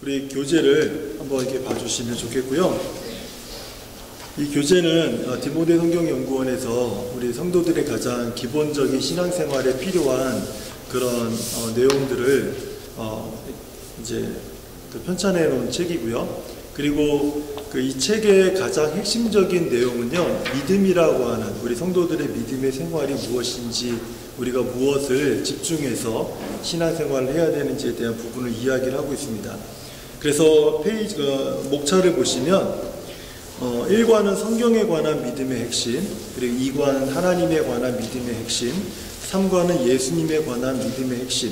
우리 교재를 한번 이렇게 봐주시면 좋겠고요. 이 교재는 디모데 성경연구원에서 우리 성도들의 가장 기본적인 신앙생활에 필요한 그런 내용들을 이제 편찬해 놓은 책이고요. 그리고 이 책의 가장 핵심적인 내용은요, 믿음이라고 하는 우리 성도들의 믿음의 생활이 무엇인지, 우리가 무엇을 집중해서 신앙생활을 해야 되는지에 대한 부분을 이야기를 하고 있습니다. 그래서 목차를 보시면 1관은 성경에 관한 믿음의 핵심, 그리고 2관은 하나님에 관한 믿음의 핵심, 3관은 예수님에 관한 믿음의 핵심,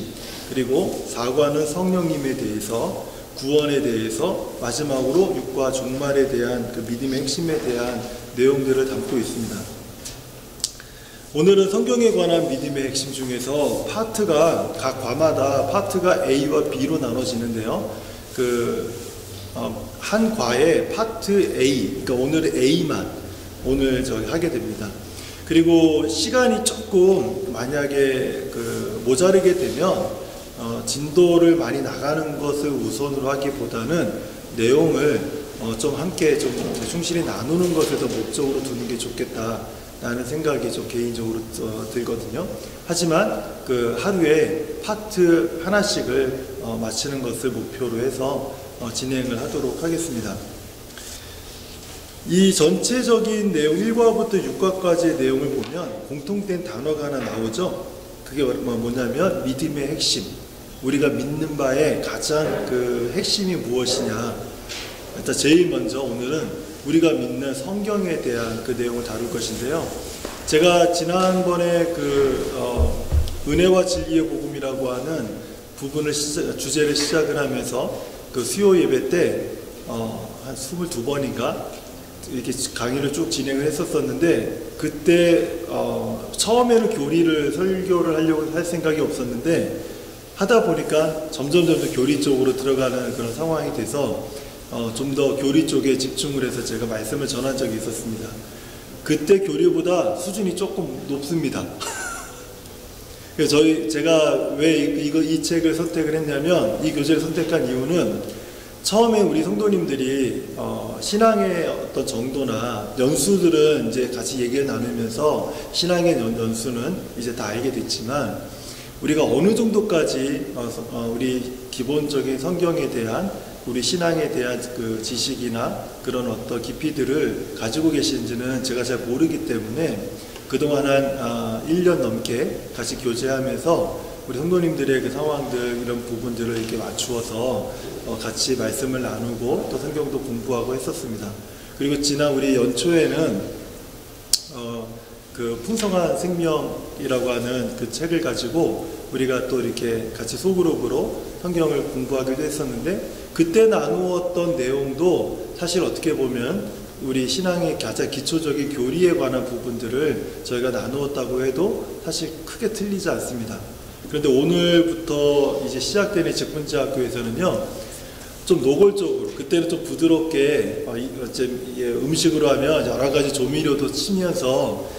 그리고 4관은 성령님에 대해서, 구원에 대해서, 마지막으로 6과 종말에 대한 그 믿음의 핵심에 대한 내용들을 담고 있습니다. 오늘은 성경에 관한 믿음의 핵심 중에서 파트가, 각 과마다 파트가 A와 B로 나눠지는데요. 한 과에 파트 A, 그러니까 오늘은 A만 오늘 저희 하게 됩니다. 그리고 시간이 조금 만약에 모자르게 되면 진도를 많이 나가는 것을 우선으로 하기보다는 내용을 좀 함께 좀 충실히 나누는 것을 더 목적으로 두는 게 좋겠다라는 생각이 좀 개인적으로 들거든요. 하지만 하루에 파트 하나씩을 마치는 것을 목표로 해서 진행을 하도록 하겠습니다. 이 전체적인 내용 1과부터 6과까지의 내용을 보면 공통된 단어가 하나 나오죠. 그게 뭐냐면 믿음의 핵심, 우리가 믿는 바의 가장 핵심이 무엇이냐. 일단 제일 먼저 오늘은 우리가 믿는 성경에 대한 그 내용을 다룰 것인데요. 제가 지난번에 은혜와 진리의 복음이라고 하는 부분을 주제를 시작을 하면서 수요 예배 때 한 22번인가 이렇게 강의를 쭉 진행을 했었는데, 그때 처음에는 설교를 하려고 할 생각이 없었는데 하다 보니까 점점 교리 쪽으로 들어가는 그런 상황이 돼서 좀 더 교리 쪽에 집중을 해서 제가 말씀을 전한 적이 있었습니다. 그때 교리보다 수준이 조금 높습니다. 그래서 제가 왜 이 책을 선택을 했냐면, 이 교재를 선택한 이유는 처음에 우리 성도님들이 신앙의 어떤 정도나 연수들은 이제 같이 얘기를 나누면서 신앙의 연수는 이제 다 알게 됐지만, 우리가 어느 정도까지 우리 기본적인 성경에 대한 우리 신앙에 대한 지식이나 그런 어떤 깊이들을 가지고 계신지는 제가 잘 모르기 때문에 그동안 한 1년 넘게 같이 교제하면서 우리 성도님들의 상황들, 이런 부분들을 이렇게 맞추어서 같이 말씀을 나누고 또 성경도 공부하고 했었습니다. 그리고 지난 우리 연초에는 풍성한 생명이라고 하는 그 책을 가지고 우리가 또 이렇게 같이 소그룹으로 성경을 공부하기도 했었는데, 그때 나누었던 내용도 사실 어떻게 보면 우리 신앙의 가장 기초적인 교리에 관한 부분들을 저희가 나누었다고 해도 사실 크게 틀리지 않습니다. 그런데 오늘부터 이제 시작되는 직분제학교에서는요, 좀 노골적으로, 그때는 좀 부드럽게 음식으로 하면 여러 가지 조미료도 치면서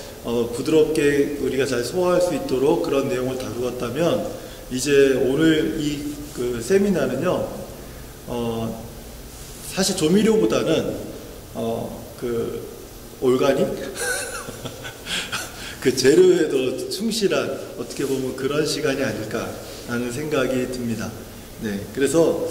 부드럽게 우리가 잘 소화할 수 있도록 그런 내용을 다루었다면, 이제 오늘 이 세미나는요, 사실 조미료보다는 올가닉? 재료에 더 충실한, 어떻게 보면 그런 시간이 아닐까라는 생각이 듭니다. 네, 그래서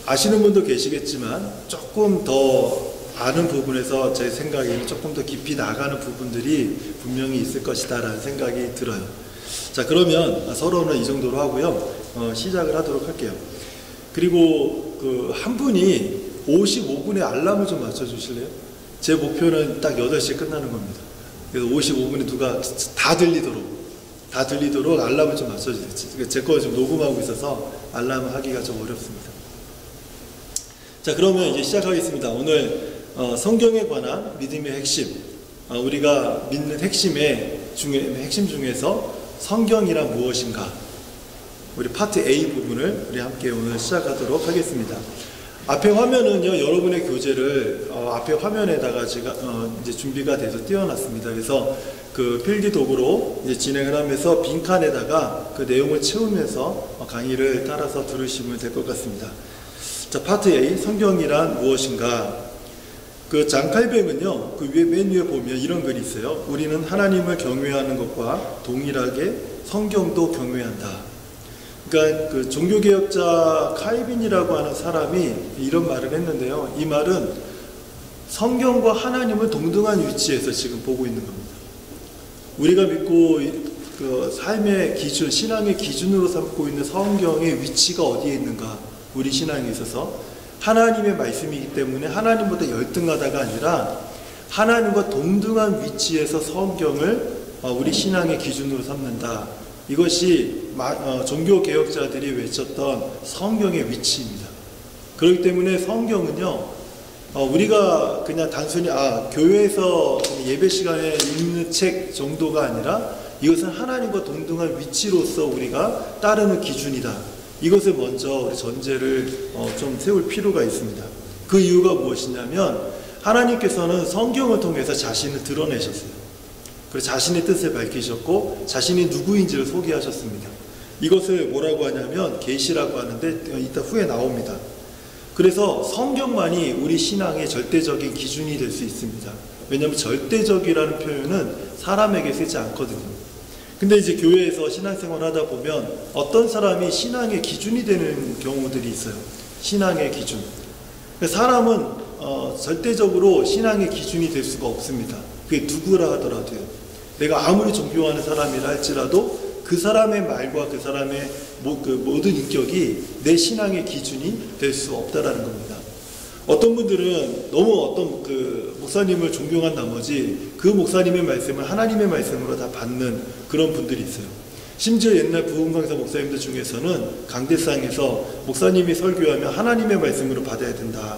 아시는 분도 계시겠지만 조금 더 아는 부분에서 제 생각에는 조금 더 깊이 나가는 부분들이 분명히 있을 것이다 라는 생각이 들어요. 자, 그러면 서로는 이 정도로 하고요. 시작을 하도록 할게요. 그리고 한 분이 55분에 알람을 좀 맞춰주실래요? 제 목표는 딱 8시에 끝나는 겁니다. 그래서 55분에 누가 다 들리도록 알람을 좀 맞춰주세요. 제 거 좀 녹음하고 있어서 알람 하기가 좀 어렵습니다. 자, 그러면 이제 시작하겠습니다. 오늘 성경에 관한 믿음의 핵심, 우리가 믿는 핵심 중에서 성경이란 무엇인가, 우리 파트 A 부분을 우리 함께 오늘 시작하도록 하겠습니다. 앞에 화면은요, 여러분의 교재를 앞에 화면에다가 제가 이제 준비가 돼서 띄워놨습니다. 그래서 필기 도구로 이제 진행을 하면서 빈칸에다가 그 내용을 채우면서 강의를 따라서 들으시면 될 것 같습니다. 자, 파트 A, 성경이란 무엇인가? 그 장칼뱅은요, 그 맨 위에 보면 이런 글이 있어요. 우리는 하나님을 경외하는 것과 동일하게 성경도 경외한다. 그러니까 그 종교개혁자 칼빈이라고 하는 사람이 이런 말을 했는데요. 이 말은 성경과 하나님을 동등한 위치에서 지금 보고 있는 겁니다. 우리가 믿고 그 삶의 기준, 신앙의 기준으로 삼고 있는 성경의 위치가 어디에 있는가? 우리 신앙에 있어서 하나님의 말씀이기 때문에 하나님보다 열등하다가 아니라 하나님과 동등한 위치에서 성경을 우리 신앙의 기준으로 삼는다. 이것이 종교개혁자들이 외쳤던 성경의 위치입니다. 그렇기 때문에 성경은요, 우리가 그냥 단순히 교회에서 예배 시간에 읽는 책 정도가 아니라 이것은 하나님과 동등한 위치로서 우리가 따르는 기준이다. 이것을 먼저 전제를 좀 세울 필요가 있습니다. 그 이유가 무엇이냐면 하나님께서는 성경을 통해서 자신을 드러내셨어요. 그래서 자신의 뜻을 밝히셨고 자신이 누구인지를 소개하셨습니다. 이것을 뭐라고 하냐면 계시라고 하는데 이따 후에 나옵니다. 그래서 성경만이 우리 신앙의 절대적인 기준이 될 수 있습니다. 왜냐하면 절대적이라는 표현은 사람에게 쓰지 않거든요. 근데 이제 교회에서 신앙생활 하다 보면 어떤 사람이 신앙의 기준이 되는 경우들이 있어요. 신앙의 기준. 사람은 절대적으로 신앙의 기준이 될 수가 없습니다. 그게 누구라 하더라도요. 내가 아무리 존경하는 사람이라 할지라도 그 사람의 말과 그 사람의 모든 인격이 내 신앙의 기준이 될 수 없다라는 겁니다. 어떤 분들은 너무 어떤 그 목사님을 존경한 나머지 그 목사님의 말씀을 하나님의 말씀으로 다 받는 그런 분들이 있어요. 심지어 옛날 부흥강사 목사님들 중에서는 강대상에서 목사님이 설교하면 하나님의 말씀으로 받아야 된다.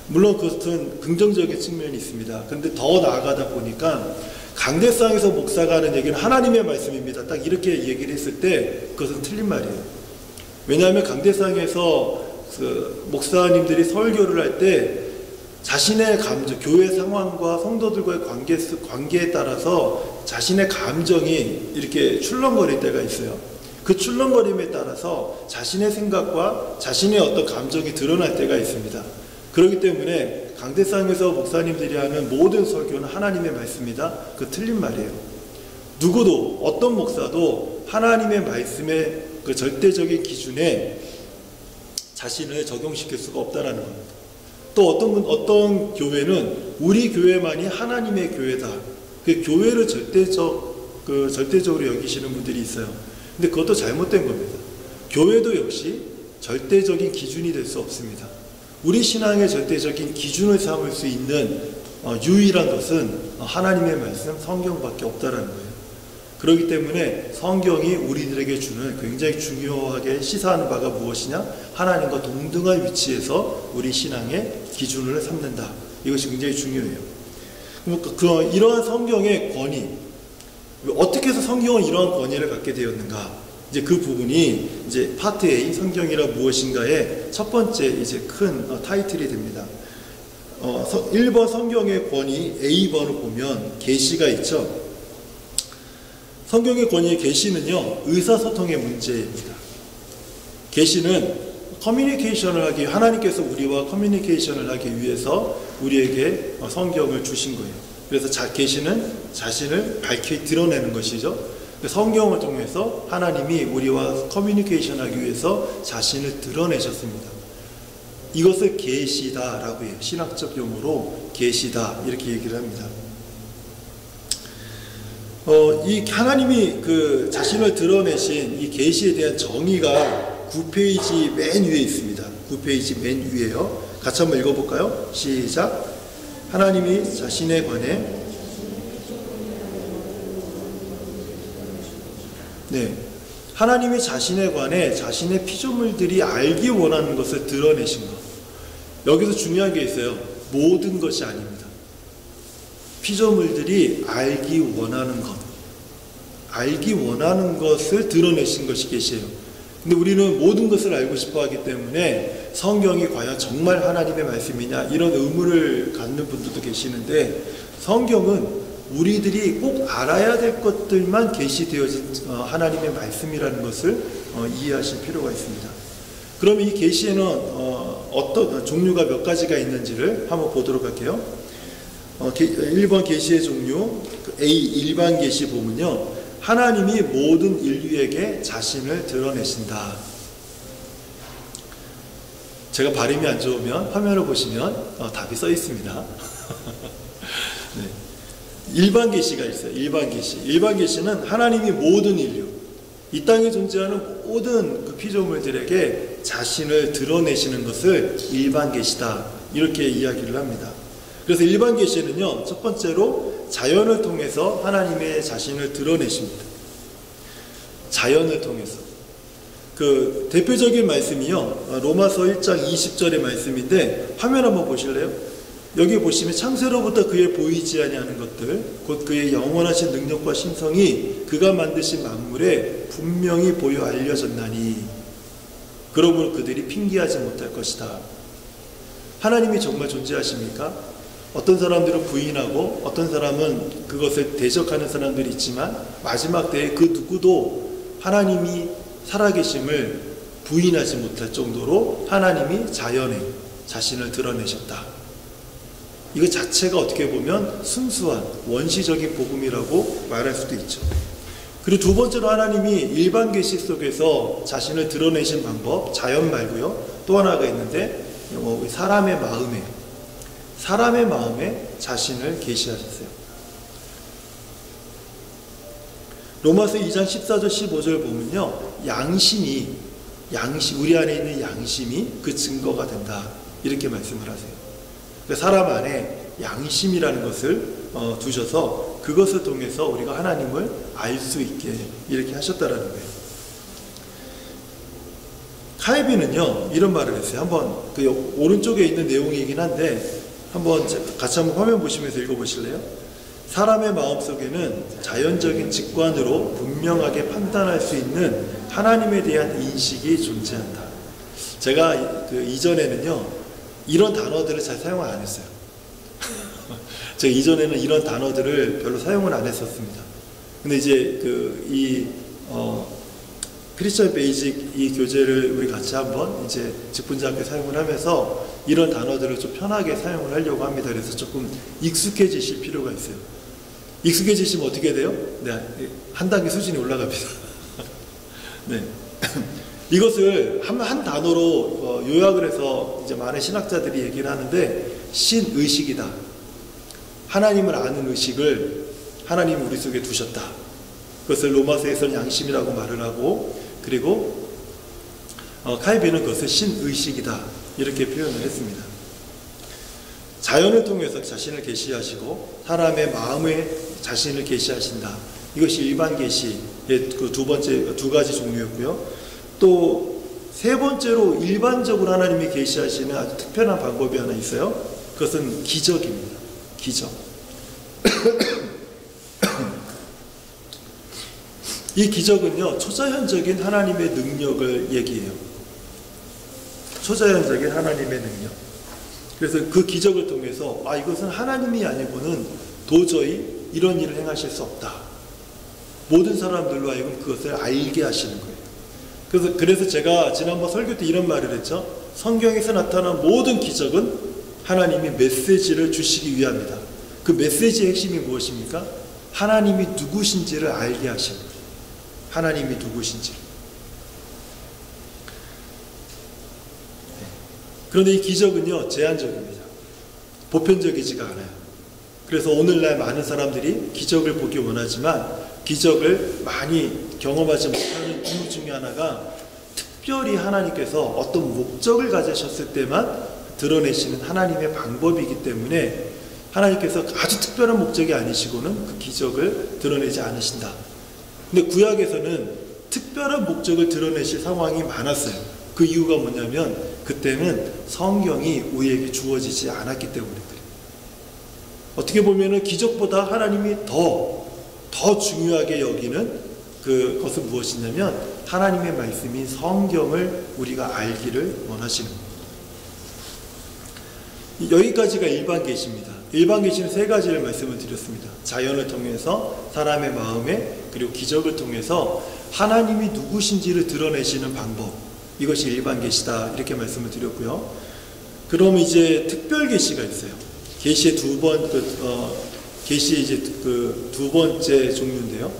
물론 그것은 긍정적인 측면이 있습니다. 그런데 더 나아가다 보니까 강대상에서 목사가 하는 얘기는 하나님의 말씀입니다. 딱 이렇게 얘기를 했을 때 그것은 틀린 말이에요. 왜냐하면 강대상에서 그 목사님들이 설교를 할 때 자신의 감정, 교회 상황과 성도들과의 관계에 따라서 자신의 감정이 이렇게 출렁거릴 때가 있어요. 그 출렁거림에 따라서 자신의 생각과 자신의 어떤 감정이 드러날 때가 있습니다. 그렇기 때문에 강대상에서 목사님들이 하는 모든 설교는 하나님의 말씀이다. 그 틀린 말이에요. 누구도 어떤 목사도 하나님의 말씀의 그 절대적인 기준에 자신을 적용시킬 수가 없다라는 겁니다. 또 어떤 교회는 우리 교회만이 하나님의 교회다. 그 교회를 절대적으로 여기시는 분들이 있어요. 근데 그것도 잘못된 겁니다. 교회도 역시 절대적인 기준이 될 수 없습니다. 우리 신앙의 절대적인 기준을 삼을 수 있는 유일한 것은 하나님의 말씀, 성경밖에 없다라는 거예요. 그렇기 때문에 성경이 우리들에게 주는 굉장히 중요하게 시사하는 바가 무엇이냐? 하나님과 동등한 위치에서 우리 신앙의 기준을 삼는다. 이것이 굉장히 중요해요. 이러한 성경의 권위, 어떻게 해서 성경은 이러한 권위를 갖게 되었는가? 이제 그 부분이 이제 파트 A, 성경이라 무엇인가의 첫 번째 이제 큰 타이틀이 됩니다. 1번 성경의 권위 A번을 보면 계시가 있죠. 성경의 권위의 계시는요, 의사소통의 문제입니다. 계시는 커뮤니케이션을 하기, 하나님께서 우리와 커뮤니케이션을 하기 위해서 우리에게 성경을 주신 거예요. 그래서 계시는 자신을 밝히 드러내는 것이죠. 성경을 통해서 하나님이 우리와 커뮤니케이션 하기 위해서 자신을 드러내셨습니다. 이것을 계시다라고 해요. 신학적 용어로 계시다 이렇게 얘기를 합니다. 이 하나님이 그 자신을 드러내신 이 계시에 대한 정의가 9페이지 맨 위에 있습니다. 9페이지 맨 위에요. 같이 한번 읽어볼까요? 시작. 하나님이 자신에 관해 하나님이 자신에 관해 자신의 피조물들이 알기 원하는 것을 드러내신 것. 여기서 중요한 게 있어요. 모든 것이 아닙니다. 피조물들이 알기 원하는 것, 알기 원하는 것을 드러내신 것이 계시예요. 근데 우리는 모든 것을 알고 싶어 하기 때문에 성경이 과연 정말 하나님의 말씀이냐 이런 의문을 갖는 분들도 계시는데, 성경은 우리들이 꼭 알아야 될 것들만 계시되어진 하나님의 말씀이라는 것을 이해하실 필요가 있습니다. 그러면 이 계시에는 어떤 종류가 몇 가지가 있는지를 한번 보도록 할게요. 1번 계시의 종류 A 일반 계시 보면요, 하나님이 모든 인류에게 자신을 드러내신다. 제가 발음이 안 좋으면 화면을 보시면 답이 써 있습니다. 네. 일반 계시가 있어요. 일반 계시. 일반 계시는 하나님이 모든 인류, 이 땅에 존재하는 모든 그 피조물들에게 자신을 드러내시는 것을 일반 계시다, 이렇게 이야기를 합니다. 그래서 일반 계시는요, 첫 번째로 자연을 통해서 하나님의 자신을 드러내십니다. 자연을 통해서. 그 대표적인 말씀이요, 로마서 1장 20절의 말씀인데 화면 한번 보실래요? 여기 보시면 창세로부터 그의 보이지 아니하는 것들 곧 그의 영원하신 능력과 신성이 그가 만드신 만물에 분명히 보여 알려졌나니 그러므로 그들이 핑계하지 못할 것이다. 하나님이 정말 존재하십니까? 어떤 사람들은 부인하고 어떤 사람은 그것을 대적하는 사람들이 있지만 마지막 때에 그 누구도 하나님이 살아계심을 부인하지 못할 정도로 하나님이 자연에 자신을 드러내셨다. 이거 자체가 어떻게 보면 순수한 원시적인 복음이라고 말할 수도 있죠. 그리고 두 번째로 하나님이 일반 계시 속에서 자신을 드러내신 방법, 자연 말고요, 또 하나가 있는데 사람의 마음에 자신을 계시하셨어요. 로마서 2장 14절 15절 보면요, 우리 안에 있는 양심이 그 증거가 된다, 이렇게 말씀을 하세요. 그러니까 사람 안에 양심이라는 것을 두셔서 그것을 통해서 우리가 하나님을 알 수 있게 이렇게 하셨다라는 거예요. 칼빈은요, 이런 말을 했어요. 한번 그 오른쪽에 있는 내용이긴 한데 한번 같이 한번 화면 보시면서 읽어보실래요? 사람의 마음속에는 자연적인 직관으로 분명하게 판단할 수 있는 하나님에 대한 인식이 존재한다. 제가 그 이전에는요, 이런 단어들을 잘 사용을 안 했어요. 제가 이전에는 이런 단어들을 별로 사용을 안 했었습니다. 근데 이제 크리스천 베이직 이 교재를 우리 같이 한번 이제 직분자께 사용을 하면서 이런 단어들을 좀 편하게 사용을 하려고 합니다. 그래서 조금 익숙해지실 필요가 있어요. 익숙해지시면 어떻게 돼요? 네, 한 단계 수준이 올라갑니다. 네. 이것을 한 단어로 요약을 해서 이제 많은 신학자들이 얘기를 하는데, 신의식이다. 하나님을 아는 의식을 하나님이 우리 속에 두셨다. 그것을 로마서에서는 양심이라고 말을 하고, 그리고 칼빈은 그것을 신의식이다, 이렇게 표현을 했습니다. 자연을 통해서 자신을 계시하시고 사람의 마음에 자신을 계시하신다. 이것이 일반 계시의 그 두 가지 종류였고요. 또 세 번째로 일반적으로 하나님이 계시하시는 아주 특별한 방법이 하나 있어요. 그것은 기적입니다. 기적. 이 기적은요, 초자연적인 하나님의 능력을 얘기해요. 초자연적인 하나님의 능력. 그래서 그 기적을 통해서 이것은 하나님이 아니고는 도저히 이런 일을 행하실 수 없다. 모든 사람들로 하여금 그것을 알게 하시는 거예요. 그래서 제가 지난번 설교 때 이런 말을 했죠. 성경에서 나타난 모든 기적은 하나님이 메시지를 주시기 위함이다. 그 메시지의 핵심이 무엇입니까? 하나님이 누구신지를 알게 하시는 거예요. 하나님이 누구신지. 그런데 이 기적은요, 제한적입니다. 보편적이지가 않아요. 그래서 오늘날 많은 사람들이 기적을 보기 원하지만 기적을 많이 경험하지 못하는 이유 중에 하나가 특별히 하나님께서 어떤 목적을 가지셨을 때만 드러내시는 하나님의 방법이기 때문에 하나님께서 아주 특별한 목적이 아니시고는 그 기적을 드러내지 않으신다. 근데 구약에서는 특별한 목적을 드러내실 상황이 많았어요. 그 이유가 뭐냐면 그때는 성경이 우리에게 주어지지 않았기 때문에 그래요. 어떻게 보면은 기적보다 하나님이 더 중요하게 여기는 그것은 무엇이냐면 하나님의 말씀인 성경을 우리가 알기를 원하시는 겁니다. 여기까지가 일반 계시입니다. 일반 계시는 세 가지를 말씀을 드렸습니다. 자연을 통해서, 사람의 마음에, 그리고 기적을 통해서 하나님이 누구신지를 드러내시는 방법, 이것이 일반 계시다 이렇게 말씀을 드렸고요. 그럼 이제 특별 계시가 있어요. 계시의 계시 이제 그 두 번째 종류인데요.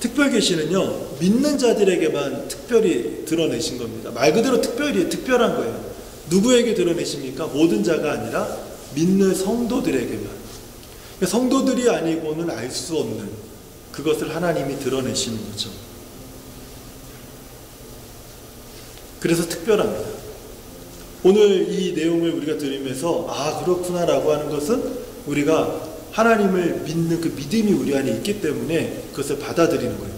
특별 계시는요, 믿는 자들에게만 특별히 드러내신 겁니다. 말 그대로 특별한 거예요. 누구에게 드러내십니까? 모든 자가 아니라 믿는 성도들에게만. 성도들이 아니고는 알 수 없는 그것을 하나님이 드러내시는 거죠. 그래서 특별합니다. 오늘 이 내용을 우리가 들으면서 아 그렇구나라고 하는 것은 우리가 하나님을 믿는 그 믿음이 우리 안에 있기 때문에 그것을 받아들이는 거예요.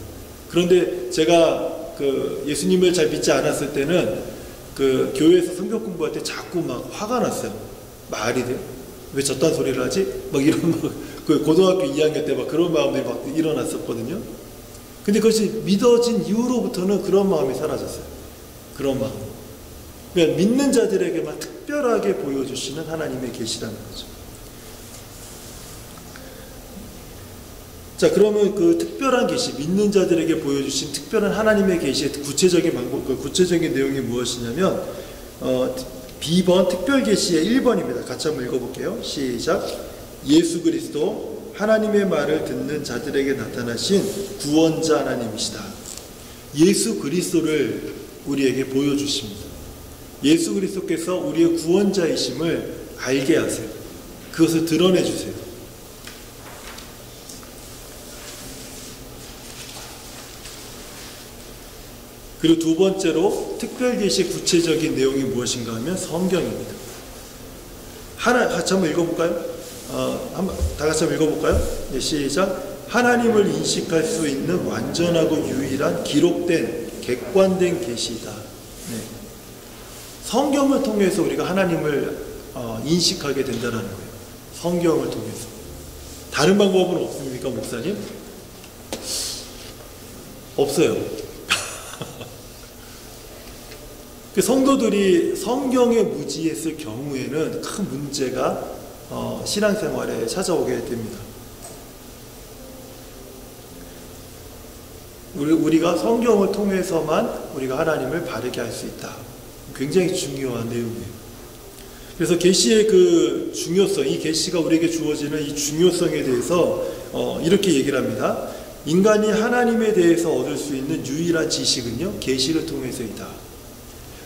그런데 제가 그 예수님을 잘 믿지 않았을 때는 그 교회에서 성경 공부할 때 자꾸 막 화가 났어요. 말이 돼? 왜 저딴 소리를 하지? 막 이런 그 고등학교 2학년 때 막 그런 마음이 막 일어났었거든요. 근데 그것이 믿어진 이후로부터는 그런 마음이 사라졌어요. 그런 마음. 그러니까 믿는 자들에게만 특별하게 보여주시는 하나님의 계시라는 거죠. 자, 그러면 그 특별한 계시, 믿는 자들에게 보여주신 특별한 하나님의 계시의 구체적인 방법, 그 구체적인 내용이 무엇이냐면 B번 특별 계시의 1번입니다. 같이 한번 읽어볼게요. 시작. 예수 그리스도 하나님의 말을 듣는 자들에게 나타나신 구원자 하나님이시다. 예수 그리스도를 우리에게 보여주십니다. 예수 그리스도께서 우리의 구원자이심을 알게 하세요. 그것을 드러내 주세요. 그리고 두 번째로 특별계시의 구체적인 내용이 무엇인가 하면 성경입니다. 같이 한번 읽어볼까요? 다 같이 한번 읽어볼까요? 네, 시작. 하나님을 인식할 수 있는 완전하고 유일한 기록된 객관된 계시이다. 네. 성경을 통해서 우리가 하나님을 인식하게 된다는 거예요. 성경을 통해서. 다른 방법은 없습니까, 목사님? 없어요. 성도들이 성경에 무지했을 경우에는 큰 문제가 신앙생활에 찾아오게 됩니다. 우리가 성경을 통해서만 우리가 하나님을 바르게 할 수 있다. 굉장히 중요한 내용이에요. 그래서 계시의 그 중요성, 이 계시가 우리에게 주어지는 이 중요성에 대해서 이렇게 얘기를 합니다. 인간이 하나님에 대해서 얻을 수 있는 유일한 지식은요, 계시를 통해서이다.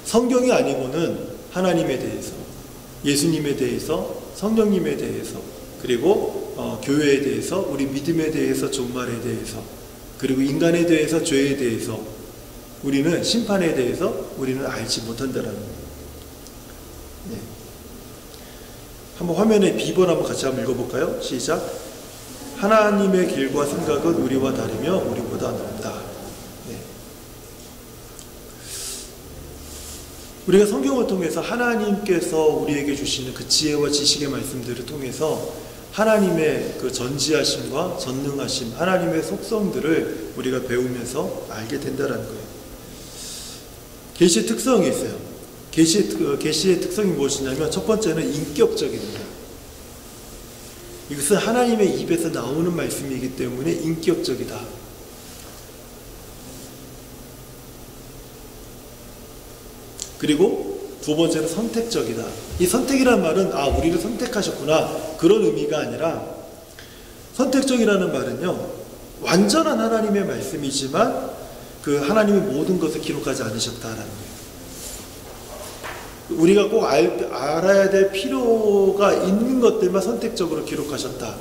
성경이 아니고는 하나님에 대해서, 예수님에 대해서, 성령님에 대해서, 그리고 교회에 대해서, 우리 믿음에 대해서, 종말에 대해서, 그리고 인간에 대해서, 죄에 대해서, 우리는 심판에 대해서 우리는 알지 못한다는 거예요. 네. 한번 화면에 B번 한번 같이 한번 읽어볼까요? 시작. 하나님의 길과 생각은 우리와 다르며 우리보다 넓다. 우리가 성경을 통해서 하나님께서 우리에게 주시는 그 지혜와 지식의 말씀들을 통해서 하나님의 그 전지하심과 전능하심, 하나님의 속성들을 우리가 배우면서 알게 된다는 거예요. 계시의 특성이 있어요. 계시의 특성이 무엇이냐면 첫 번째는 인격적입니다. 이것은 하나님의 입에서 나오는 말씀이기 때문에 인격적이다. 그리고 두 번째는 선택적이다. 이 선택이라는 말은 우리를 선택하셨구나 그런 의미가 아니라, 선택적이라는 말은요, 완전한 하나님의 말씀이지만 그 하나님의 모든 것을 기록하지 않으셨다라는 거예요. 우리가 꼭 알아야 될 필요가 있는 것들만 선택적으로 기록하셨다.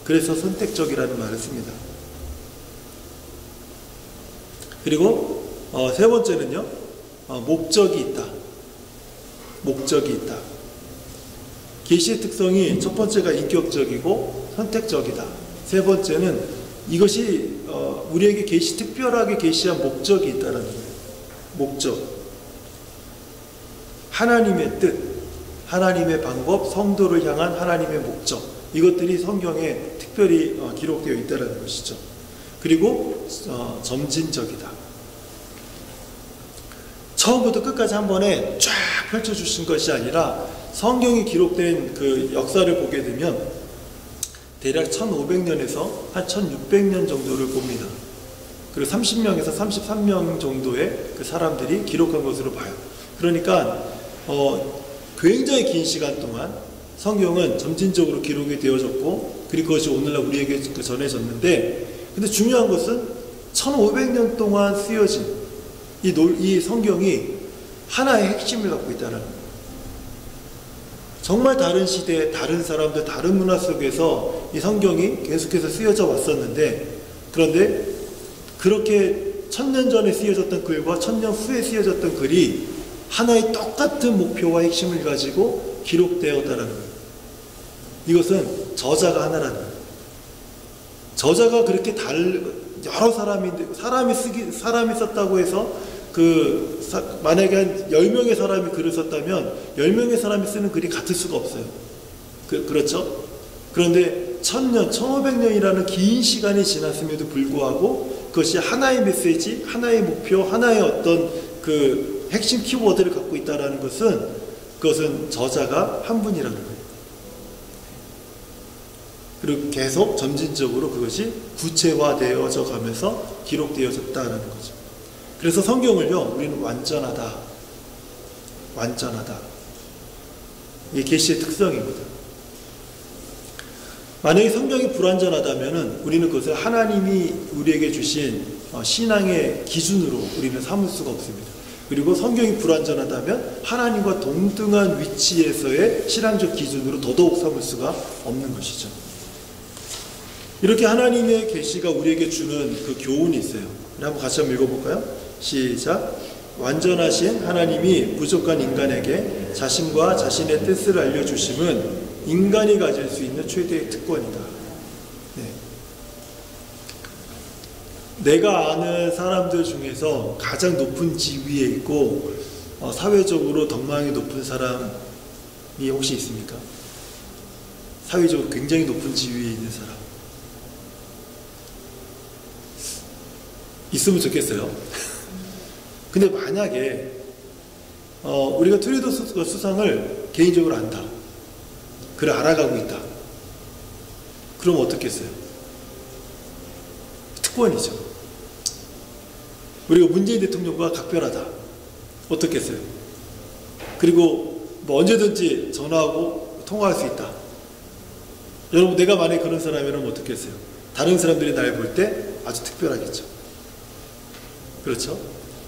그래서 선택적이라는 말을 씁니다. 그리고 세 번째는요, 목적이 있다. 목적이 있다. 계시의 특성이 첫 번째가 인격적이고 선택적이다. 세 번째는 이것이 우리에게 특별하게 계시한 목적이 있다는 거예요. 목적. 하나님의 뜻, 하나님의 방법, 성도를 향한 하나님의 목적. 이것들이 성경에 특별히 기록되어 있다는 것이죠. 그리고 점진적이다. 처음부터 끝까지 한 번에 쫙 펼쳐주신 것이 아니라 성경이 기록된 그 역사를 보게 되면 대략 1500년에서 한 1600년 정도를 봅니다. 그리고 30명에서 33명 정도의 그 사람들이 기록한 것으로 봐요. 그러니까 굉장히 긴 시간 동안 성경은 점진적으로 기록이 되어졌고, 그리고 그것이 오늘날 우리에게 전해졌는데, 근데 중요한 것은 1500년 동안 쓰여진 이 성경이 하나의 핵심을 갖고 있다는 거예요. 정말 다른 시대, 다른 사람들, 다른 문화 속에서 이 성경이 계속해서 쓰여져 왔었는데, 그런데 그렇게 1000년 전에 쓰여졌던 글과 1000년 후에 쓰여졌던 글이 하나의 똑같은 목표와 핵심을 가지고 기록되었다는 거예요. 이것은 저자가 하나라는 거예요. 저자가 그렇게 여러 사람이 썼다고 해서 만약에 한 10명의 사람이 글을 썼다면 10명의 사람이 쓰는 글이 같을 수가 없어요. 그렇죠? 그런데 1000년, 1500년이라는 긴 시간이 지났음에도 불구하고 그것이 하나의 메시지, 하나의 목표, 하나의 어떤 그 핵심 키워드를 갖고 있다는 것은, 그것은 저자가 한 분이라는 거예요. 그리고 계속 점진적으로 그것이 구체화되어져 가면서 기록되어졌다는 거죠. 그래서 성경을요, 우리는 완전하다. 이게 계시의 특성입니다. 만약에 성경이 불완전하다면 우리는 그것을 하나님이 우리에게 주신 신앙의 기준으로 우리는 삼을 수가 없습니다. 그리고 성경이 불완전하다면 하나님과 동등한 위치에서의 신앙적 기준으로 더더욱 삼을 수가 없는 것이죠. 이렇게 하나님의 계시가 우리에게 주는 그 교훈이 있어요. 한번 같이 한번 읽어볼까요? 시작. 완전하신 하나님이 부족한 인간에게 자신과 자신의 뜻을 알려주심은 인간이 가질 수 있는 최대의 특권이다. 네. 내가 아는 사람들 중에서 가장 높은 지위에 있고 사회적으로 덕망이 높은 사람이 혹시 있습니까? 사회적으로 굉장히 높은 지위에 있는 사람 있으면 좋겠어요. 근데 만약에 우리가 트레이더 수상을 개인적으로 안다, 그를 알아가고 있다, 그럼 어떻겠어요? 특권이죠. 우리가 문재인 대통령과 각별하다, 어떻겠어요? 그리고 뭐 언제든지 전화하고 통화할 수 있다. 여러분, 내가 만약에 그런 사람이라면 어떻겠어요? 다른 사람들이 날 볼 때 아주 특별하겠죠. 그렇죠?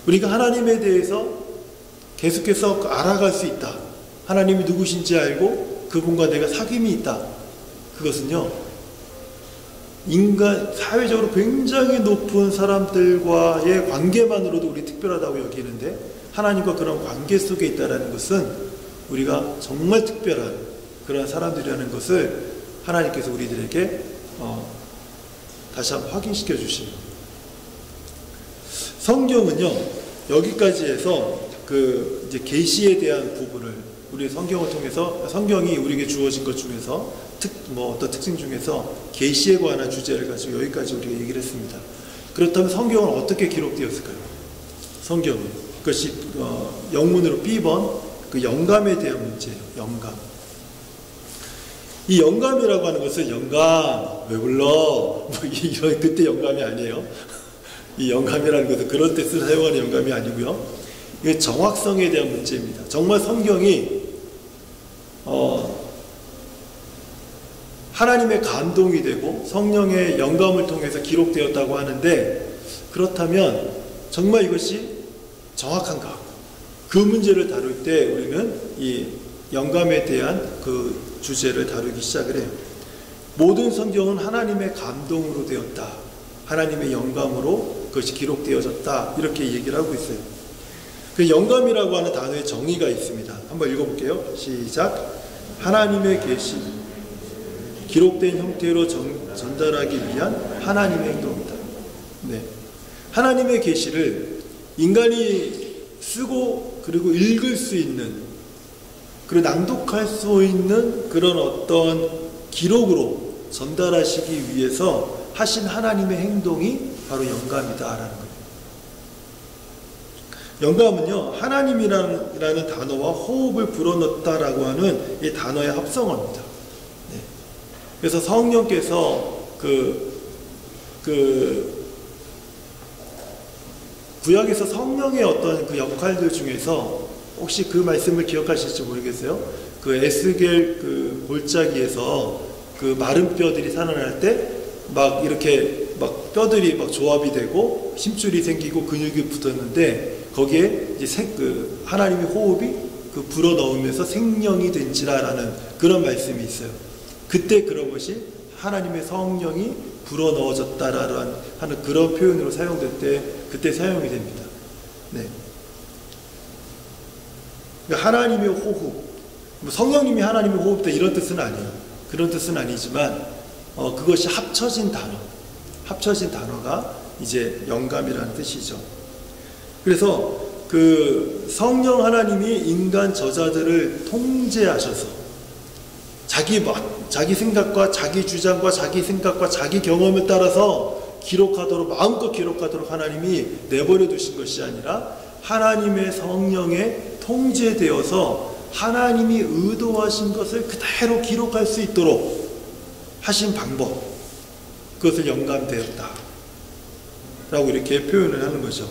우리가 하나님에 대해서 계속해서 알아갈 수 있다. 하나님이 누구신지 알고 그분과 내가 사귐이 있다. 그것은요, 사회적으로 굉장히 높은 사람들과의 관계만으로도 우리 특별하다고 여기는데, 하나님과 그런 관계 속에 있다는 것은 우리가 정말 특별한 그런 사람들이라는 것을 하나님께서 우리들에게 다시 한번 확인시켜 주십니다. 성경은요, 여기까지 해서 이제 계시에 대한 부분을 우리 성경을 통해서, 성경이 우리에게 주어진 것 중에서 어떤 특징 중에서 계시에 관한 주제를 가지고 여기까지 우리가 얘기를 했습니다. 그렇다면 성경은 어떻게 기록되었을까요? 성경은 그것이 영문으로 B번 그 영감에 대한 문제예요. 영감. 이 영감이라고 하는 것은 영감 왜 불러? 이런 그때 영감이 아니에요. 이 영감이라는 것은 그런 뜻을 사용하는 영감이 아니고요. 이게 정확성에 대한 문제입니다. 정말 성경이 하나님의 감동이 되고 성령의 영감을 통해서 기록되었다고 하는데, 그렇다면 정말 이것이 정확한가? 그 문제를 다룰 때 우리는 이 영감에 대한 그 주제를 다루기 시작을 해요. 모든 성경은 하나님의 감동으로 되었다. 하나님의 영감으로 그것이 기록되어졌다. 이렇게 얘기를 하고 있어요. 그 영감이라고 하는 단어의 정의가 있습니다. 한번 읽어볼게요. 시작. 하나님의 계시, 기록된 형태로 전달하기 위한 하나님의 행동이다. 네. 하나님의 계시를 인간이 쓰고 그리고 읽을 수 있는, 그리고 낭독할 수 있는 그런 어떤 기록으로 전달하시기 위해서 하신 하나님의 행동이 바로 영감이다라는 거예요. 영감은요, 하나님이라는 단어와 호흡을 불어넣었다라고 하는 이 단어의 합성어입니다. 네. 그래서 성령께서 구약에서 성령의 어떤 그 역할들 중에서 혹시 그 말씀을 기억하실지 모르겠어요. 그 에스겔 그 골짜기에서 그 마른 뼈들이 살아날 때 막 이렇게 막 뼈들이 막 조합이 되고 힘줄이 생기고 근육이 붙었는데 거기에 이제 그 하나님의 호흡이 그 불어 넣으면서 생명이 된지라라는 그런 말씀이 있어요. 그때 그런 것이 하나님의 성령이 불어 넣어졌다라는 하는 그런 표현으로 사용될 때 그때 사용이 됩니다. 네. 그러니까 하나님의 호흡, 성령님이 하나님의 호흡다 이런 뜻은 아니에요. 그런 뜻은 아니지만 그것이 합쳐진 단어가 이제 영감이라는 뜻이죠. 그래서 그 성령 하나님이 인간 저자들을 통제하셔서 자기 생각과 자기 주장과 자기 생각과 자기 경험을 따라서 기록하도록 마음껏 기록하도록 하나님이 내버려 두신 것이 아니라 하나님의 성령에 통제되어서 하나님이 의도하신 것을 그대로 기록할 수 있도록 하신 방법, 그것을 영감되었다 라고 이렇게 표현을 하는 거죠.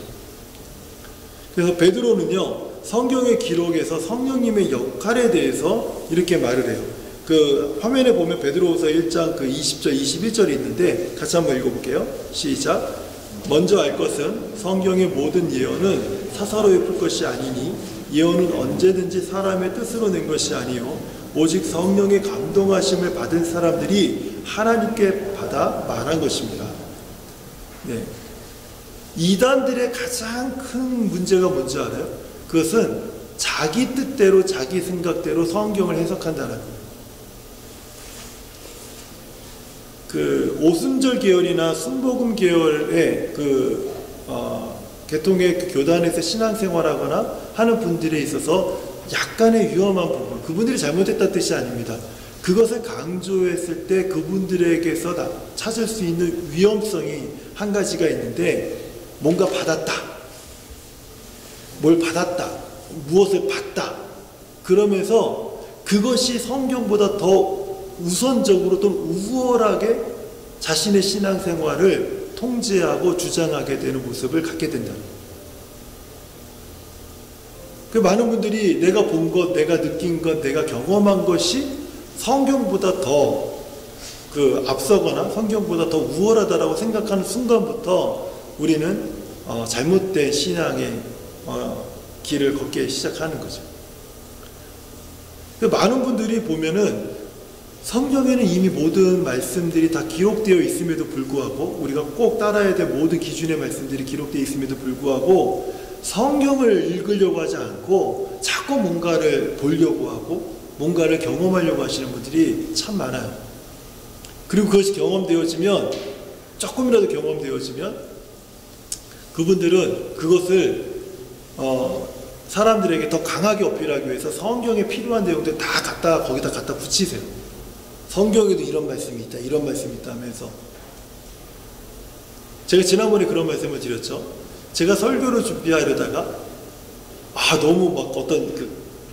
그래서 베드로는요 성경의 기록에서 성령님의 역할에 대해서 이렇게 말을 해요. 그 화면에 보면 베드로후서 1장 그 20절 21절이 있는데 같이 한번 읽어볼게요. 시작. 먼저 알 것은 성경의 모든 예언은 사사로이 풀 것이 아니니 예언은 언제든지 사람의 뜻으로 낸 것이 아니요 오직 성령의 감동하심을 받은 사람들이 하나님께 받아 말한 것입니다. 네. 이단들의 가장 큰 문제가 뭔지 알아요? 그것은 자기 뜻대로 자기 생각대로 성경을 해석한다는 거예요. 그 오순절 계열이나 순복음 계열의 계통의 그 교단에서 신앙생활하거나 하는 분들에 있어서 약간의 위험한 부분, 그분들이 잘못했다는 뜻이 아닙니다. 그것을 강조했을 때 그분들에게서 찾을 수 있는 위험성이 한 가지가 있는데, 뭔가 받았다, 뭘 받았다, 무엇을 받다, 그러면서 그것이 성경보다 더 우선적으로 또 우월하게 자신의 신앙생활을 통제하고 주장하게 되는 모습을 갖게 된다. 그 많은 분들이 내가 본 것, 내가 느낀 것, 내가 경험한 것이 성경보다 더 앞서거나 성경보다 더 우월하다라고 생각하는 순간부터 우리는 잘못된 신앙의 길을 걷기 시작하는 거죠. 많은 분들이 보면은 성경에는 이미 모든 말씀들이 다 기록되어 있음에도 불구하고, 우리가 꼭 따라야 될 모든 기준의 말씀들이 기록되어 있음에도 불구하고 성경을 읽으려고 하지 않고 자꾸 뭔가를 보려고 하고 뭔가를 경험하려고 하시는 분들이 참 많아요. 그리고 그것이 경험되어지면, 조금이라도 경험되어지면 그분들은 그것을 사람들에게 더 강하게 어필하기 위해서 성경에 필요한 내용들 다 거기다 갖다 붙이세요. 성경에도 이런 말씀이 있다, 이런 말씀이 있다 하면서. 제가 지난번에 그런 말씀을 드렸죠. 제가 설교를 준비하려다가 너무 막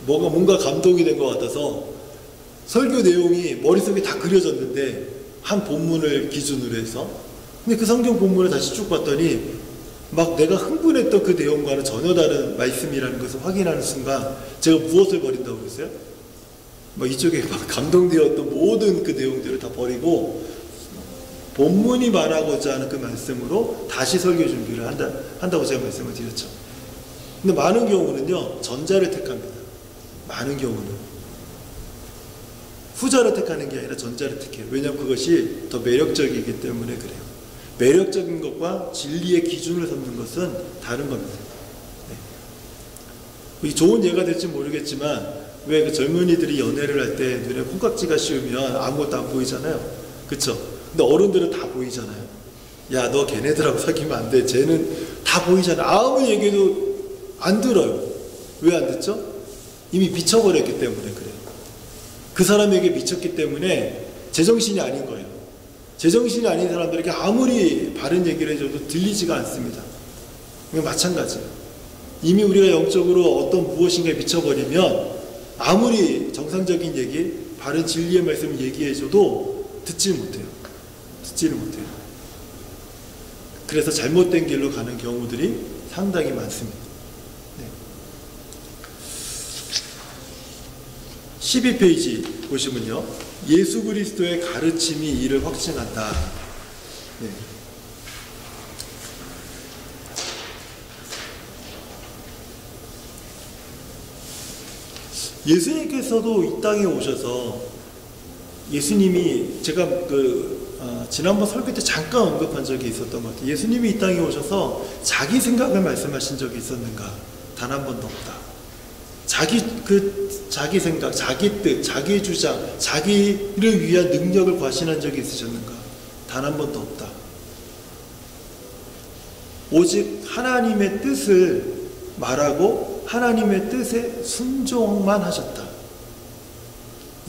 뭔가 감동이 된 것 같아서 설교 내용이 머릿속에 다 그려졌는데, 한 본문을 기준으로 해서, 근데 그 성경 본문을 다시 쭉 봤더니 막 내가 흥분했던 그 내용과는 전혀 다른 말씀이라는 것을 확인하는 순간 제가 무엇을 버린다고 그랬어요? 막 이쪽에 막 감동되었던 모든 그 내용들을 다 버리고 본문이 말하고자 하는 그 말씀으로 다시 설교 준비를 한다고 제가 말씀을 드렸죠. 근데 많은 경우는요, 전자를 택합니다. 많은 경우는 후자를 택하는 게 아니라 전자를 택해요. 왜냐하면 그것이 더 매력적이기 때문에 그래요. 매력적인 것과 진리의 기준을 삼는 것은 다른 겁니다. 네. 좋은 예가 될지 모르겠지만, 왜 그 젊은이들이 연애를 할 때 눈에 콩깍지가 씌우면 아무것도 안 보이잖아요. 그쵸? 근데 어른들은 다 보이잖아요. 야, 너 걔네들하고 사귀면 안 돼. 쟤는 다 보이잖아. 아무 얘기도 안 들어요. 왜 안 듣죠? 이미 미쳐버렸기 때문에 그래요. 그 사람에게 미쳤기 때문에 제정신이 아닌 거예요. 제정신이 아닌 사람들에게 아무리 바른 얘기를 해줘도 들리지가 않습니다. 마찬가지예요. 이미 우리가 영적으로 어떤 무엇인가에 미쳐버리면 아무리 정상적인 얘기, 바른 진리의 말씀을 얘기해줘도 듣지를 못해요. 그래서 잘못된 길로 가는 경우들이 상당히 많습니다. 네. 12페이지 보시면요. 예수 그리스도의 가르침이 이를 확증한다. 네. 예수님께서도 이 땅에 오셔서 예수님이 제가 지난번 설교 때 잠깐 언급한 적이 있었던 것 같아요. 예수님이 이 땅에 오셔서 자기 생각을 말씀하신 적이 있었는가? 단 한 번도 없다. 자기 생각, 자기 뜻, 자기 주장, 자기를 위한 능력을 과신한 적이 있으셨는가? 단 한 번도 없다. 오직 하나님의 뜻을 말하고 하나님의 뜻에 순종만 하셨다.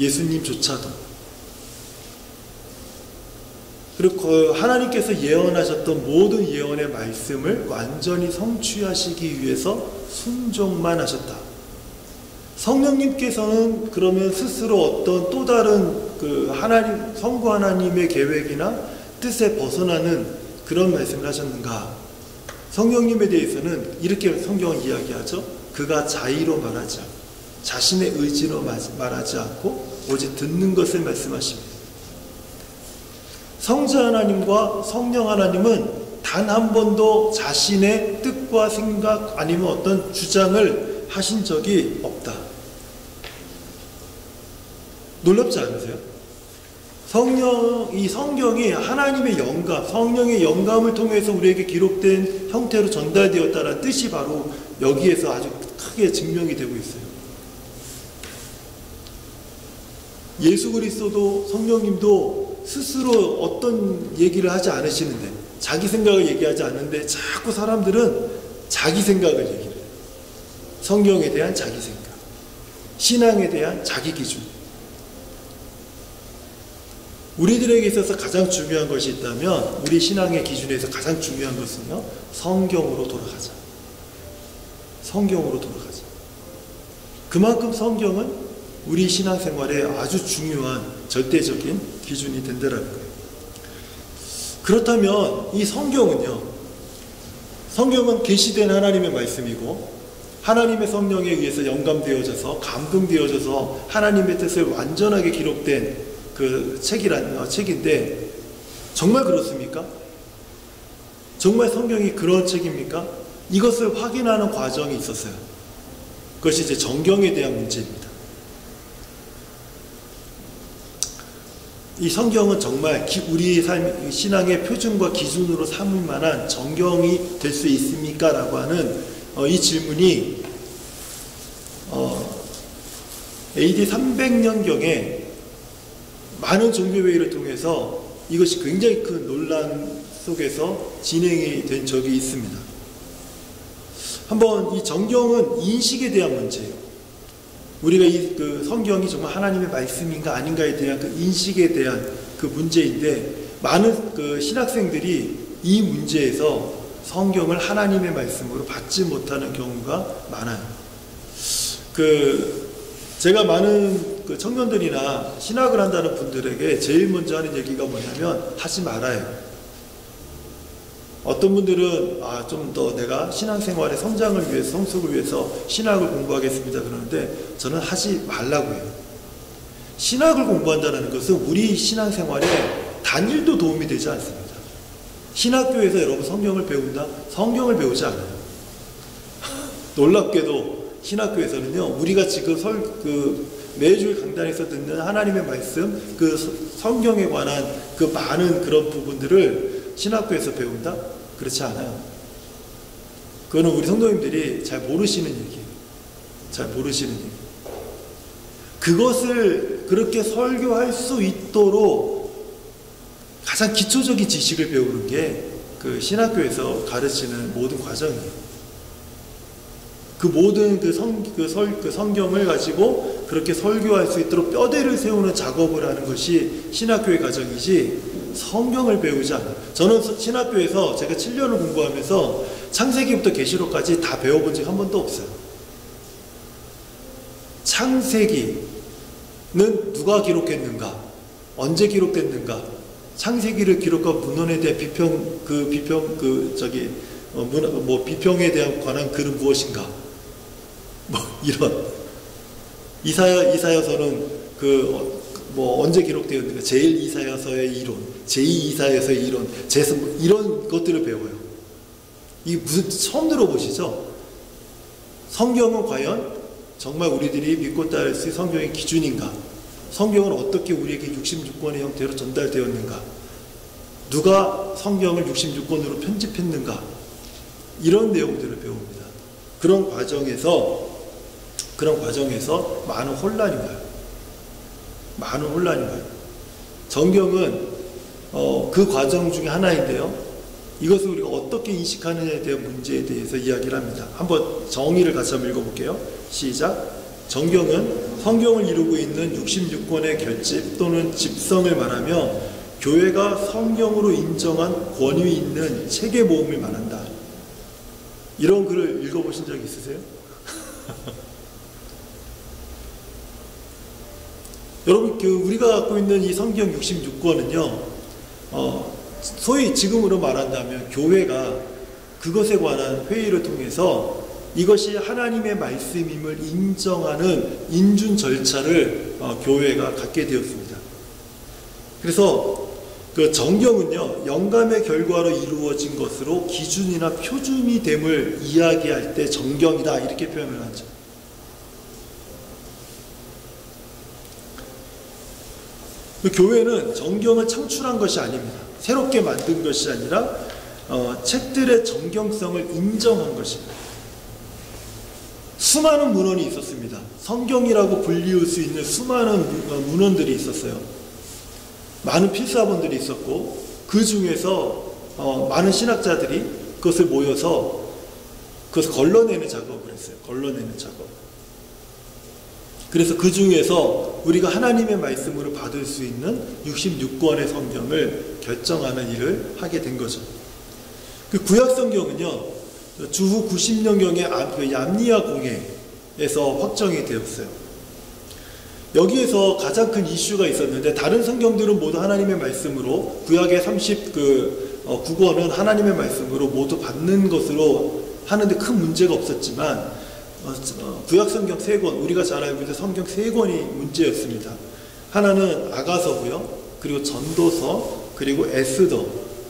예수님조차도. 그리고 하나님께서 예언하셨던 모든 예언의 말씀을 완전히 성취하시기 위해서 순종만 하셨다. 성령님께서는 그러면 스스로 어떤 또 다른 하나님, 성부 하나님의 계획이나 뜻에 벗어나는 그런 말씀을 하셨는가? 성령님에 대해서는 이렇게 성경은 이야기하죠. 그가 자의로 말하지 않고 자신의 의지로 말하지 않고 오직 듣는 것을 말씀하십니다. 성자 하나님과 성령 하나님은 단 한 번도 자신의 뜻과 생각 아니면 어떤 주장을 하신 적이 없다. 놀랍지 않으세요? 이 성경이 하나님의 영감, 성령의 영감을 통해서 우리에게 기록된 형태로 전달되었다는 뜻이 바로 여기에서 아주 크게 증명이 되고 있어요. 예수 그리스도도 성령님도 스스로 어떤 얘기를 하지 않으시는데, 자기 생각을 얘기하지 않는데 자꾸 사람들은 자기 생각을 얘기를 해요. 성경에 대한 자기 생각, 신앙에 대한 자기 기준. 우리들에게 있어서 가장 중요한 것이 있다면, 우리 신앙의 기준에서 가장 중요한 것은요, 성경으로 돌아가자. 성경으로 돌아가자. 그만큼 성경은 우리 신앙생활에 아주 중요한 절대적인 기준이 된다는 거예요. 그렇다면 이 성경은요, 성경은 계시된 하나님의 말씀이고 하나님의 성령에 의해서 영감되어져서 감동되어져서 하나님의 뜻을 완전하게 기록된 그 책인데, 정말 그렇습니까? 정말 성경이 그런 책입니까? 이것을 확인하는 과정이 있었어요. 그것이 이제 정경에 대한 문제입니다. 이 성경은 정말 우리 신앙의 표준과 기준으로 삼을 만한 정경이 될 수 있습니까? 라고 하는 이 질문이 AD 300년경에 많은 종교회의를 통해서 이것이 굉장히 큰 논란 속에서 진행이 된 적이 있습니다. 한번 이 정경은 인식에 대한 문제예요. 우리가 그 성경이 정말 하나님의 말씀인가 아닌가에 대한 그 인식에 대한 그 문제인데, 많은 그 신학생들이 이 문제에서 성경을 하나님의 말씀으로 받지 못하는 경우가 많아요. 제가 많은 그 청년들이나 신학을 한다는 분들에게 제일 먼저 하는 얘기가 뭐냐면, 하지 말아요. 어떤 분들은 좀 더 내가 신앙생활의 성장을 위해서, 성숙을 위해서 신학을 공부하겠습니다 그러는데, 저는 하지 말라고 해요. 신학을 공부한다는 것은 우리 신앙생활에 단일도 도움이 되지 않습니다. 신학교에서 여러분 성경을 배운다? 성경을 배우지 않아요. 놀랍게도 신학교에서는요, 우리가 지금 매주일 강단에서 듣는 하나님의 말씀, 그 성경에 관한 그 많은 그런 부분들을 신학교에서 배운다? 그렇지 않아요. 그거는 우리 성도님들이 잘 모르시는 얘기예요. 잘 모르시는 얘기. 그것을 그렇게 설교할 수 있도록 가장 기초적인 지식을 배우는 게 그 신학교에서 가르치는 모든 과정이에요. 그 모든 그 성경을 가지고 그렇게 설교할 수 있도록 뼈대를 세우는 작업을 하는 것이 신학교의 과정이지, 성경을 배우지 않아요. 저는 신학교에서 제가 7년을 공부하면서 창세기부터 계시록까지 다 배워본 적 한 번도 없어요. 창세기는 누가 기록했는가? 언제 기록됐는가? 창세기를 기록한 문헌에 대한 비평에 대한 관한 글은 무엇인가? 뭐 이런 이사야서는 언제 기록되었는가? 제1이사야서의 이론, 제2이사야서의 이론, 이런 것들을 배워요. 이게 무슨 처음 들어보시죠? 성경은 과연 정말 우리들이 믿고 따를 수 있는 성경의 기준인가? 성경은 어떻게 우리에게 66권의 형태로 전달되었는가? 누가 성경을 66권으로 편집했는가? 이런 내용들을 배웁니다. 그런 과정에서 많은 혼란이 와요. 정경은 그 과정 중에 하나인데요. 이것을 우리가 어떻게 인식하느냐에 대한 문제에 대해서 이야기를 합니다. 한번 정의를 같이 한번 읽어볼게요. 시작. 정경은 성경을 이루고 있는 66권의 결집 또는 집성을 말하며 교회가 성경으로 인정한 권위 있는 책의 모음을 말한다. 이런 글을 읽어보신 적 있으세요? 여러분, 우리가 갖고 있는 이 성경 66권은요, 소위 지금으로 말한다면 교회가 그것에 관한 회의를 통해서 이것이 하나님의 말씀임을 인정하는 인준 절차를 교회가 갖게 되었습니다. 그래서 그 정경은요, 영감의 결과로 이루어진 것으로 기준이나 표준이 됨을 이야기할 때 정경이다 이렇게 표현을 하죠. 그 교회는 정경을 창출한 것이 아닙니다. 새롭게 만든 것이 아니라 책들의 정경성을 인정한 것입니다. 수많은 문헌이 있었습니다. 성경이라고 불리울 수 있는 수많은 문헌들이 있었어요. 많은 필사본들이 있었고 그 중에서 많은 신학자들이 그것을 모여서 그것을 걸러내는 작업을 했어요. 걸러내는 작업. 그래서 그 중에서 우리가 하나님의 말씀으로 받을 수 있는 66권의 성경을 결정하는 일을 하게 된 거죠. 그 구약 성경은요, 주후 90년경의 얌니아 공회에서 확정이 되었어요. 여기에서 가장 큰 이슈가 있었는데 다른 성경들은 모두 하나님의 말씀으로 구약의 39권은 하나님의 말씀으로 모두 받는 것으로 하는데 큰 문제가 없었지만 구약 성경 3권, 우리가 잘 알고 있는 성경 3권이 문제였습니다. 하나는 아가서고요, 그리고 전도서, 그리고 에스더.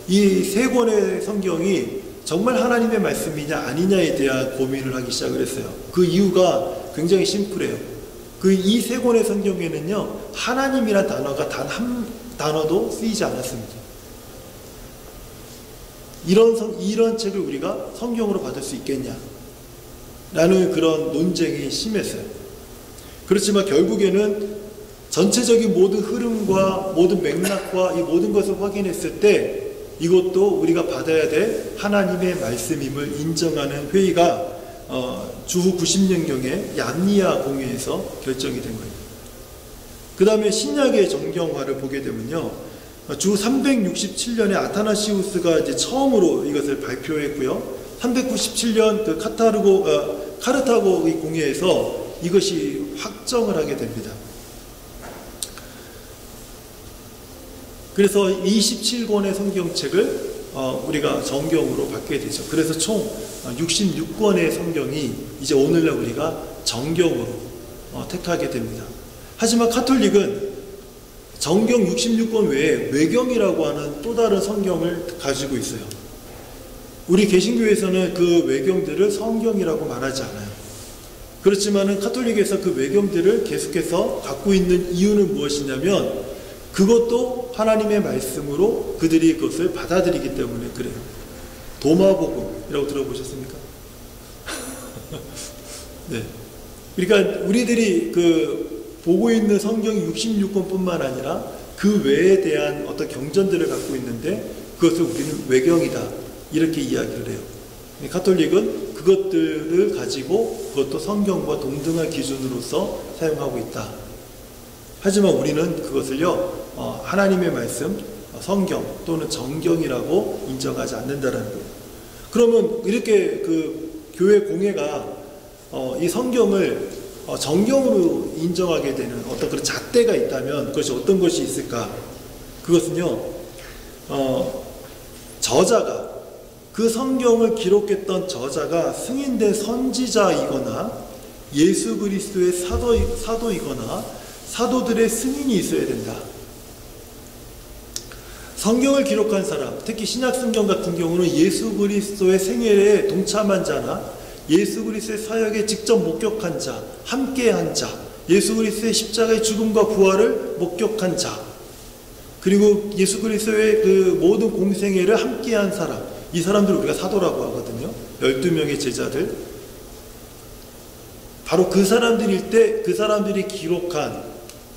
이 3권의 성경이 정말 하나님의 말씀이냐 아니냐에 대한 고민을 하기 시작을 했어요. 그 이유가 굉장히 심플해요. 이 3권의 성경에는요, 하나님이란 단어가 단 한 단어도 쓰이지 않았습니다. 이런 책을 우리가 성경으로 받을 수 있겠냐? 라는 그런 논쟁이 심했어요. 그렇지만 결국에는 전체적인 모든 흐름과 모든 맥락과 이 모든 것을 확인했을 때 이것도 우리가 받아야 될 하나님의 말씀임을 인정하는 회의가 주후 90년경에 얌니아 공회에서 결정이 된 거예요. 그 다음에 신약의 정경화를 보게 되면요, 주 367년에 아타나시우스가 이제 처음으로 이것을 발표했고요. 397년 그 카르타고 공회에서 이것이 확정을 하게 됩니다. 그래서 27권의 성경책을 우리가 정경으로 받게 되죠. 그래서 총 66권의 성경이 이제 오늘날 우리가 정경으로 택하게 됩니다. 하지만 카톨릭은 정경 66권 외에 외경이라고 하는 또 다른 성경을 가지고 있어요. 우리 개신교에서는 그 외경들을 성경이라고 말하지 않아요. 그렇지만은 카톨릭에서 그 외경들을 계속해서 갖고 있는 이유는 무엇이냐면 그것도 하나님의 말씀으로 그들이 그것을 받아들이기 때문에 그래요. 도마복음이라고 들어보셨습니까? 네. 그러니까 우리들이 보고 있는 성경이 66권뿐만 아니라 그 외에 대한 어떤 경전들을 갖고 있는데 그것을 우리는 외경이다. 이렇게 이야기를 해요. 카톨릭은 그것들을 가지고 그것도 성경과 동등한 기준으로서 사용하고 있다. 하지만 우리는 그것을요, 하나님의 말씀, 성경 또는 정경이라고 인정하지 않는다는 거예요. 그러면 이렇게 교회 공회가 이 성경을 정경으로 인정하게 되는 어떤 그런 잣대가 있다면 그것이 어떤 것이 있을까? 그것은요, 저자가, 그 성경을 기록했던 저자가 승인된 선지자이거나 예수 그리스도의 사도이거나 사도들의 승인이 있어야 된다. 성경을 기록한 사람, 특히 신약 성경 같은 경우는 예수 그리스도의 생애에 동참한 자나 예수 그리스도의 사역에 직접 목격한 자, 함께한 자, 예수 그리스도의 십자가의 죽음과 부활을 목격한 자, 그리고 예수 그리스도의 그 모든 공생애를 함께한 사람, 이 사람들을 우리가 사도라고 하거든요. 12명의 제자들. 바로 그 사람들일 때 그 사람들이 기록한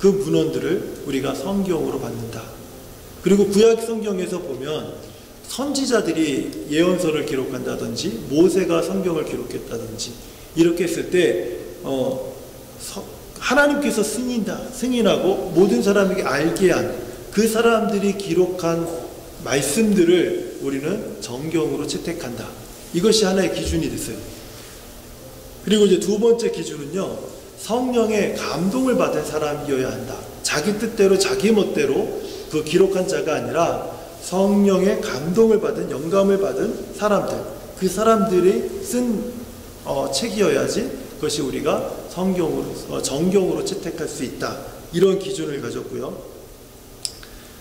그 문헌들을 우리가 성경으로 받는다. 그리고 구약 성경에서 보면 선지자들이 예언서를 기록한다든지 모세가 성경을 기록했다든지 이렇게 했을 때 하나님께서 승인하고 모든 사람에게 알게 한 그 사람들이 기록한 말씀들을 우리는 정경으로 채택한다. 이것이 하나의 기준이 됐어요. 그리고 이제 두 번째 기준은요, 성령의 감동을 받은 사람이어야 한다. 자기 뜻대로 자기 멋대로 그 기록한 자가 아니라 성령의 감동을 받은, 영감을 받은 사람들, 그 사람들이 쓴 책이어야지 그것이 우리가 정경으로 채택할 수 있다. 이런 기준을 가졌고요.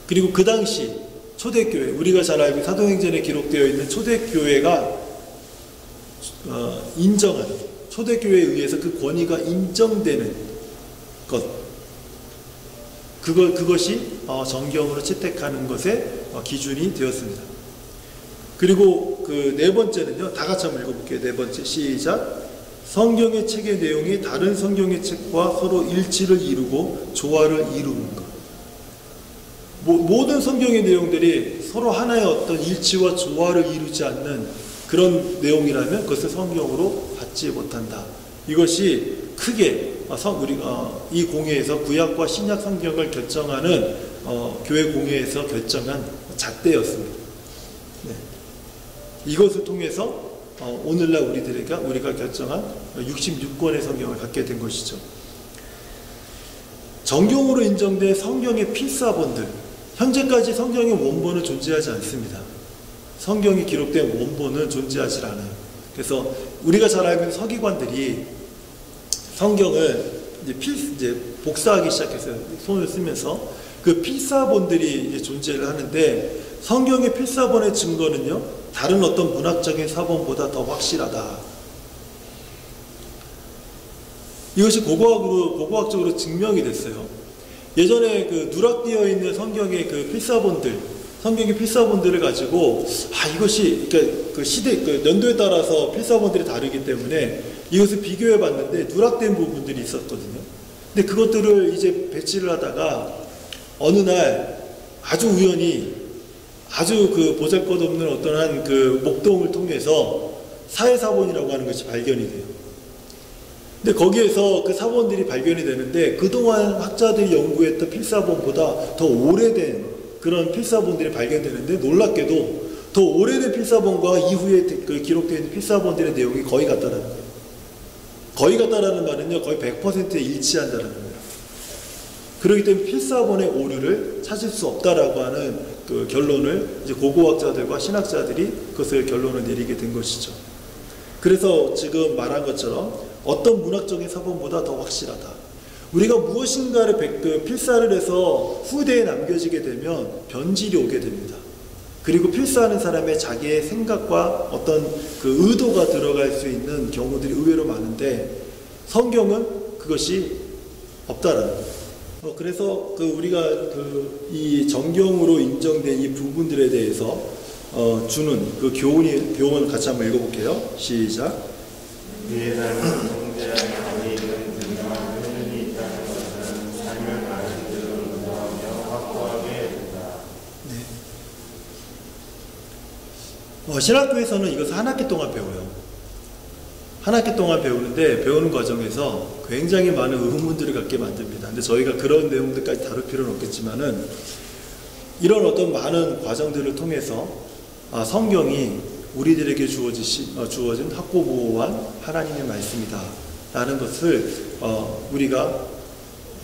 그리고 그 당시 초대교회, 우리가 잘 알고 사도행전에 기록되어 있는 초대교회가 인정하는, 초대교회에 의해서 그 권위가 인정되는 것, 그것이 정경으로 채택하는 것의 기준이 되었습니다. 그리고 그 네 번째는요, 다 같이 한번 읽어볼게요. 네 번째, 시작. 성경의 책의 내용이 다른 성경의 책과 서로 일치를 이루고 조화를 이루는 것. 모든 성경의 내용들이 서로 하나의 어떤 일치와 조화를 이루지 않는 그런 내용이라면 그것을 성경으로 받지 못한다. 이것이 크게 우리가 이 공회에서 구약과 신약 성경을 결정하는 교회 공회에서 결정한 잣대였습니다. 네. 이것을 통해서 오늘날 우리가 결정한 66권의 성경을 갖게 된 것이죠. 정경으로 인정된 성경의 필사본들, 현재까지 성경의 원본은 존재하지 않습니다. 성경이 기록된 원본은 존재하지 않아요. 그래서 우리가 잘 알고 있는 서기관들이 성경을 이제 복사하기 시작했어요. 손을 쓰면서 그 필사본들이 이제 존재를 하는데, 성경의 필사본의 증거는요, 다른 어떤 문학적인 사본보다 더 확실하다. 이것이 고고학적으로 증명이 됐어요. 예전에 그 누락되어 있는 성경의 그 필사본들, 성경의 필사본들을 가지고 이것이 그 시대, 그 연도에 따라서 필사본들이 다르기 때문에 이것을 비교해 봤는데 누락된 부분들이 있었거든요. 근데 그것들을 이제 배치를 하다가 어느 날 아주 우연히 아주 그 보잘것없는 어떠한 그 목동을 통해서 사회사본이라고 하는 것이 발견이 돼요. 근데 거기에서 그 사본들이 발견이 되는데 그동안 학자들이 연구했던 필사본보다 더 오래된 그런 필사본들이 발견되는데, 놀랍게도 더 오래된 필사본과 이후에 기록되어 있는 필사본들의 내용이 거의 같다라는 거예요. 거의 같다라는 말은요, 거의 100% 일치한다는 거예요. 그렇기 때문에 필사본의 오류를 찾을 수 없다라고 하는 그 결론을 이제 고고학자들과 신학자들이 그것을 결론을 내리게 된 것이죠. 그래서 지금 말한 것처럼 어떤 문학적인 사본보다 더 확실하다. 우리가 무엇인가를 필사를 해서 후대에 남겨지게 되면 변질이 오게 됩니다. 그리고 필사하는 사람의 자기의 생각과 어떤 그 의도가 들어갈 수 있는 경우들이 의외로 많은데, 성경은 그것이 없다라는 거예요. 그래서 우리가 이 정경으로 인정된 이 부분들에 대해서 주는 그 교훈을 같이 한번 읽어볼게요. 시작. 위에 삶은 성제한 감이 있는 분과 표현이 있다는 것은 삶을 가진 대로 의도하며 확고하게 된다. 네. 신학교에서는 이것을 한 학기 동안 배워요. 한 학기 동안 배우는데, 배우는 과정에서 굉장히 많은 의문들을 갖게 만듭니다. 근데 저희가 그런 내용들까지 다룰 필요는 없겠지만은, 이런 어떤 많은 과정들을 통해서 성경이 우리들에게 주어진 확고부호한 하나님의 말씀이다 라는 것을 우리가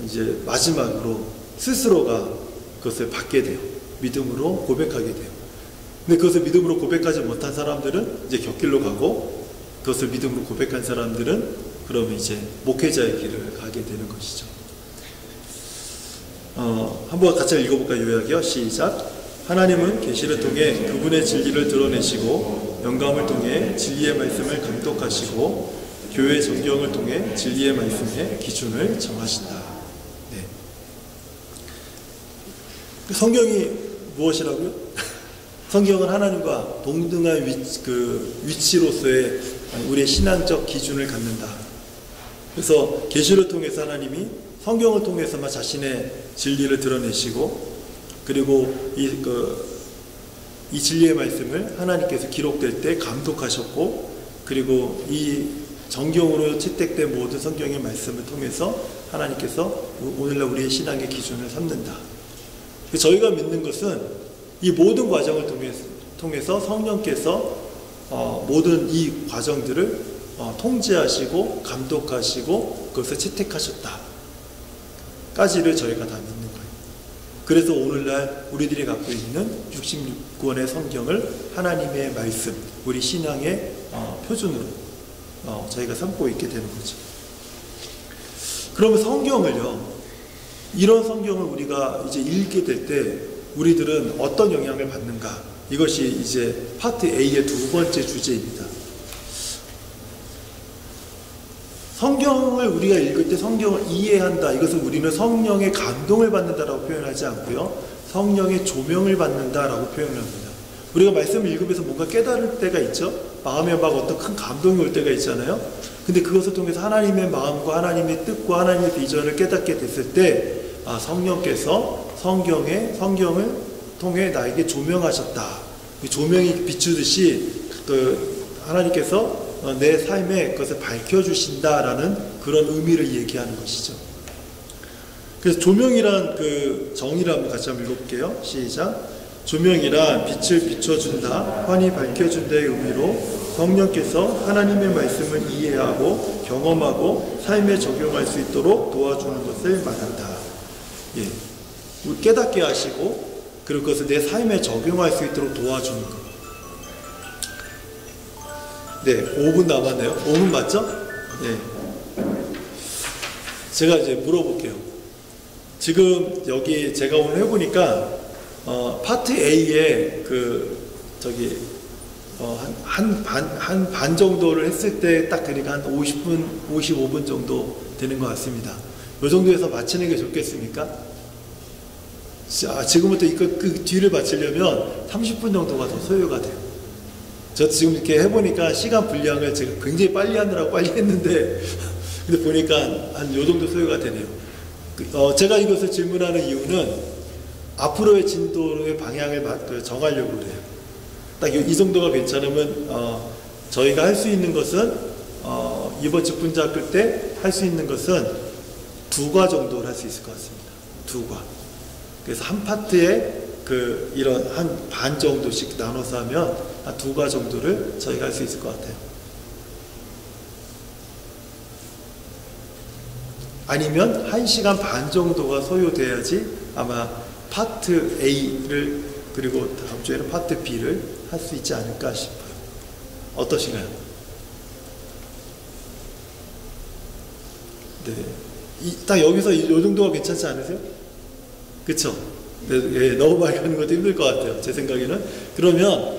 이제 마지막으로 스스로가 그것을 받게 돼요. 믿음으로 고백하게 돼요. 근데 그것을 믿음으로 고백하지 못한 사람들은 이제 곁길로 가고, 그것을 믿음으로 고백한 사람들은 그러면 이제 목회자의 길을 가게 되는 것이죠. 한번 같이 읽어볼까요? 요약이요. 시작. 하나님은 계시를 통해 그분의 진리를 드러내시고 영감을 통해 진리의 말씀을 감독하시고 교회 정경을 통해 진리의 말씀의 기준을 정하신다. 네. 성경이 무엇이라고요? 성경은 하나님과 동등한 위치로서의 우리의 신앙적 기준을 갖는다. 그래서 계시를 통해서 하나님이 성경을 통해서만 자신의 진리를 드러내시고, 그리고 이 진리의 말씀을 하나님께서 기록될 때 감독하셨고, 그리고 이 정경으로 채택된 모든 성경의 말씀을 통해서 하나님께서 오늘날 우리의 신앙의 기준을 삼는다. 저희가 믿는 것은 이 모든 과정을 통해서 성령께서 모든 이 과정들을 통제하시고 감독하시고 그것을 채택하셨다 까지를 저희가 다 믿는 거예요. 그래서 오늘날 우리들이 갖고 있는 66권의 성경을 하나님의 말씀, 우리 신앙의 표준으로 저희가 삼고 있게 되는 거죠. 그러면 성경을요, 이런 성경을 우리가 이제 읽게 될 때 우리들은 어떤 영향을 받는가? 이것이 이제 파트 A의 두 번째 주제입니다. 성경을 우리가 읽을 때 성경을 이해한다. 이것은 우리는 성령의 감동을 받는다라고 표현하지 않고요, 성령의 조명을 받는다라고 표현을 합니다. 우리가 말씀을 읽으면서 뭔가 깨달을 때가 있죠. 마음에 막 어떤 큰 감동이 올 때가 있잖아요. 근데 그것을 통해서 하나님의 마음과 하나님의 뜻과 하나님의 비전을 깨닫게 됐을 때, 성령께서 성경을 통해 나에게 조명하셨다. 조명이 비추듯이 하나님께서 내 삶에 그것을 밝혀주신다라는 그런 의미를 얘기하는 것이죠. 그래서 조명이란 그 정의를 한번 같이 한번 읽어볼게요. 시작. 조명이란 빛을 비춰준다, 환히 밝혀준다의 의미로 성령께서 하나님의 말씀을 이해하고 경험하고 삶에 적용할 수 있도록 도와주는 것을 말한다. 예, 깨닫게 하시고 그리고 그것을 내 삶에 적용할 수 있도록 도와주는 것. 네, 5분 남았네요. 5분 맞죠? 네. 제가 이제 물어볼게요. 지금 여기 제가 오늘 해보니까 파트 A에 한 반 정도를 했을 때 딱 그러니까 한 50분, 55분 정도 되는 것 같습니다. 이 정도에서 마치는 게 좋겠습니까? 지금부터 그 뒤를 마치려면 30분 정도가 더 소요가 돼요. 저 지금 이렇게 해보니까 시간 분량을 제가 굉장히 빨리 하느라고 빨리 했는데 근데 보니까 한 요 정도 소요가 되네요. 제가 이것을 질문하는 이유는 앞으로의 진도의 방향을 정하려고 그래요. 딱 이 정도가 괜찮으면 저희가 할 수 있는 것은 이번 직분자학교 때 할 수 있는 것은 2과 정도를 할 수 있을 것 같습니다. 2과. 그래서 한 파트에 이런 한 반 정도씩 나눠서 하면 한 2과 정도를 저희가 할 수 있을 것 같아요. 아니면 1시간 반 정도가 소요돼야지 아마 파트 A를 그리고 다음 주에는 파트 B를 할 수 있지 않을까 싶어요. 어떠신가요? 네. 딱 여기서 이 정도가 괜찮지 않으세요? 그쵸? 네, 예, 너무 많이 하는 것도 힘들 것 같아요. 제 생각에는. 그러면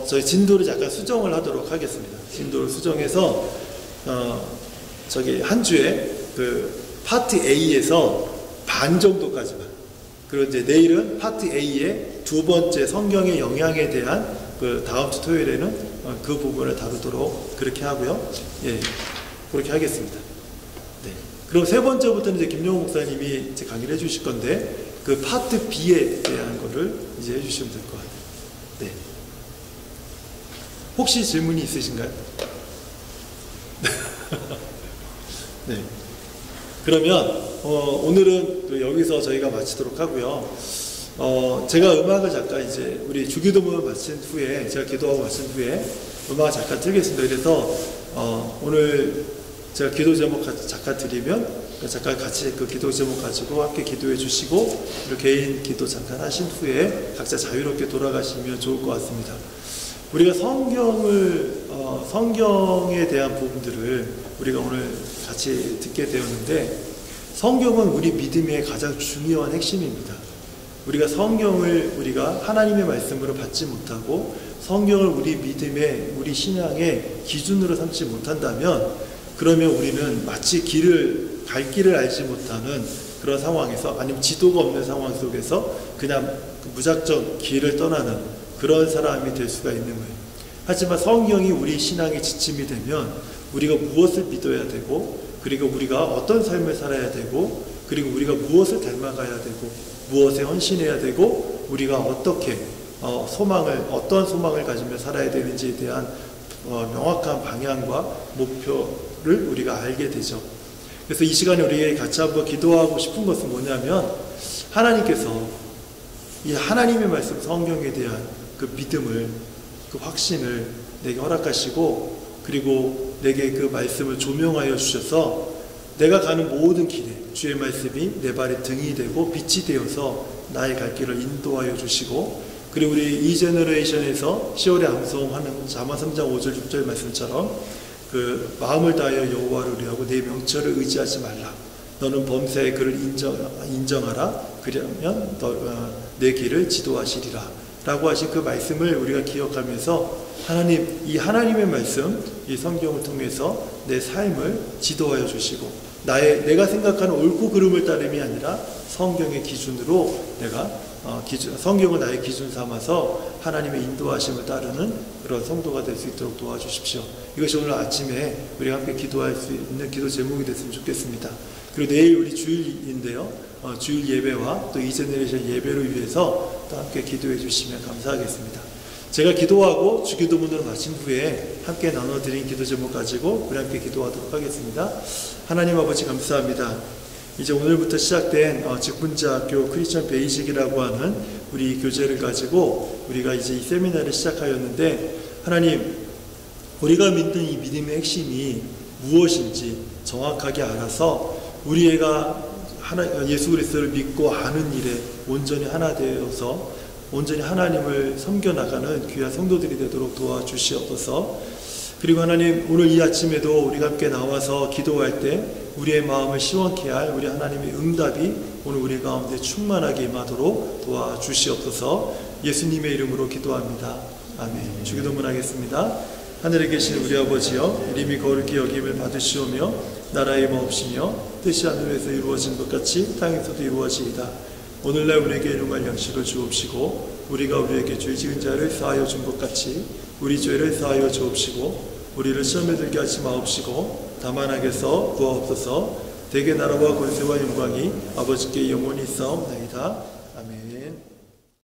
저희 진도를 잠깐 수정을 하도록 하겠습니다. 진도를 수정해서 한 주에 파트 A에서 반 정도까지만. 그리고 이제 내일은 파트 A의 두 번째 성경의 영향에 대한 다음 주 토요일에는 그 부분을 다루도록 그렇게 하고요. 예, 그렇게 하겠습니다. 네. 그럼 세 번째부터는 이제 김용호 목사님이 이제 강의를 해주실 건데 파트 B에 대한 거를 이제 해주시면 될 것 같아요. 네. 혹시 질문이 있으신가요? 네. 그러면 오늘은 여기서 저희가 마치도록 하고요. 제가 음악을 잠깐 이제 우리 주기도문을 마친 후에 제가 기도하고 마친 후에 음악을 잠깐 틀겠습니다. 그래서 오늘 제가 기도 제목 잠깐 드리면 잠깐 같이 그 기도 제목 가지고 함께 기도해 주시고 그리고 개인 기도 잠깐 하신 후에 각자 자유롭게 돌아가시면 좋을 것 같습니다. 우리가 성경에 대한 부분들을 우리가 오늘 같이 듣게 되었는데, 성경은 우리 믿음의 가장 중요한 핵심입니다. 우리가 성경을 우리가 하나님의 말씀으로 받지 못하고 성경을 우리 믿음의, 우리 신앙의 기준으로 삼지 못한다면, 그러면 우리는 마치 갈 길을 알지 못하는 그런 상황에서, 아니면 지도가 없는 상황 속에서 그냥 무작정 길을 떠나는 그런 사람이 될 수가 있는 거예요. 하지만 성경이 우리 신앙의 지침이 되면 우리가 무엇을 믿어야 되고, 그리고 우리가 어떤 삶을 살아야 되고, 그리고 우리가 무엇을 닮아가야 되고, 무엇에 헌신해야 되고, 우리가 어떻게 어떤 소망을 가지며 살아야 되는지에 대한 명확한 방향과 목표를 우리가 알게 되죠. 그래서 이 시간에 우리에게 같이 한번 기도하고 싶은 것은 뭐냐면, 하나님께서 이 하나님의 말씀 성경에 대한 그 믿음을, 그 확신을 내게 허락하시고, 그리고 내게 그 말씀을 조명하여 주셔서 내가 가는 모든 길에 주의 말씀이 내 발의 등이 되고 빛이 되어서 나의 갈 길을 인도하여 주시고, 그리고 우리 이 제너레이션에서 10월에 암송하는 자만 3장 5절 6절 말씀처럼 그 마음을 다하여 여호와를 의뢰하고 내 명철을 의지하지 말라. 너는 범사의 그를 인정하라. 그러면 내 길을 지도하시리라. 라고 하신 그 말씀을 우리가 기억하면서 이 하나님의 말씀, 이 성경을 통해서 내 삶을 지도하여 주시고, 내가 생각하는 옳고 그름을 따름이 아니라 성경의 기준으로 성경을 나의 기준 삼아서 하나님의 인도하심을 따르는 그런 성도가 될 수 있도록 도와주십시오. 이것이 오늘 아침에 우리가 함께 기도할 수 있는 기도 제목이 됐으면 좋겠습니다. 그리고 내일 우리 주일인데요, 주일 예배와 또 이제네레이션 예배를 위해서 또 함께 기도해 주시면 감사하겠습니다. 제가 기도하고 주기도문으로 마친 후에 함께 나눠드린 기도 제목 가지고 우리 함께 기도하도록 하겠습니다. 하나님 아버지 감사합니다. 이제 오늘부터 시작된 직분자학교 크리스천 베이직이라고 하는 우리 교재를 가지고 우리가 이제 이 세미나를 시작하였는데, 하나님, 우리가 믿는 이 믿음의 핵심이 무엇인지 정확하게 알아서 우리가 예수 그리스도를 믿고 아는 일에 온전히 하나 되어서 온전히 하나님을 섬겨나가는 귀한 성도들이 되도록 도와주시옵소서. 그리고 하나님, 오늘 이 아침에도 우리가 함께 나와서 기도할 때 우리의 마음을 시원케 할 우리 하나님의 응답이 오늘 우리 가운데 충만하게 임하도록 도와주시옵소서. 예수님의 이름으로 기도합니다. 아멘. 주기도문 하겠습니다. 하늘에 계신 우리 아버지여, 이름이 거룩히 여김을 받으시오며 나라의 마옵시며 뜻이 하늘에서 이루어진 것 같이 땅에서도 이루어지이다. 오늘날 우리에게 일용할 양식을 주옵시고, 우리가 우리에게 죄 지은 자를 사하여 준 것 같이 우리 죄를 사하여 주옵시고, 우리를 시험에 들게 하지 마옵시고 다만 악에서 구하옵소서. 대개 나라와 권세와 영광이 아버지께 영원히 있사옵나이다. 아멘.